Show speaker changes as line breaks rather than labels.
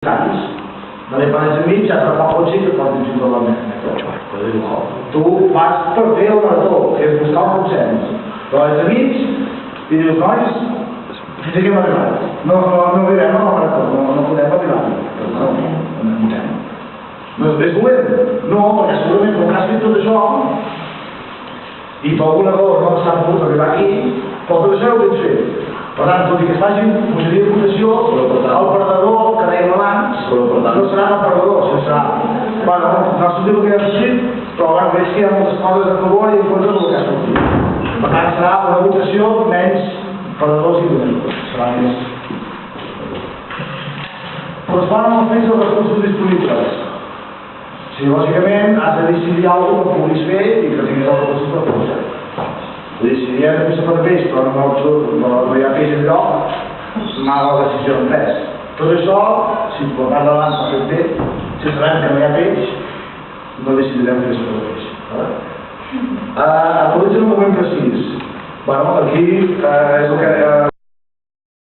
Dalle palestre mig tra fa oggi che porti giù la mente. Tu fas per fer un autor, que és buscar un consens. Però als amics, i dius, nois, fins aquí hem arribat. No arribem a la marató, no podem arribar. No és més dolent? No, perquè segurament com que has fet tot això, i per alguna cosa no s'ha pogut arribar aquí, però tot això ho tens fet. Per tant, tot i que es faci majoria de votació, el perdedor que dèiem abans no serà el perdedor, sinó serà... Bueno, no ha sortit el que ha sortit, però bueno, veig que hi ha moltes coses a favor i en contra del que ha sortit. Per tant, serà una votació menys perdedors i dolents. Serà més... Corresponen als temps dels recursos disponibles. Si lògicament has de decidir alguna cosa que puguis fer i que tinguis els recursos per fer-ho. Vull dir, si hi ha de fer per peix, però no hi ha peix enlloc, mala decisió en pes. Tot això, si per part davant s'ha fet bé, si sabem que no hi ha peix, no decidirem fer per peix. Actualitza un moment precís. Bueno, aquí és el que...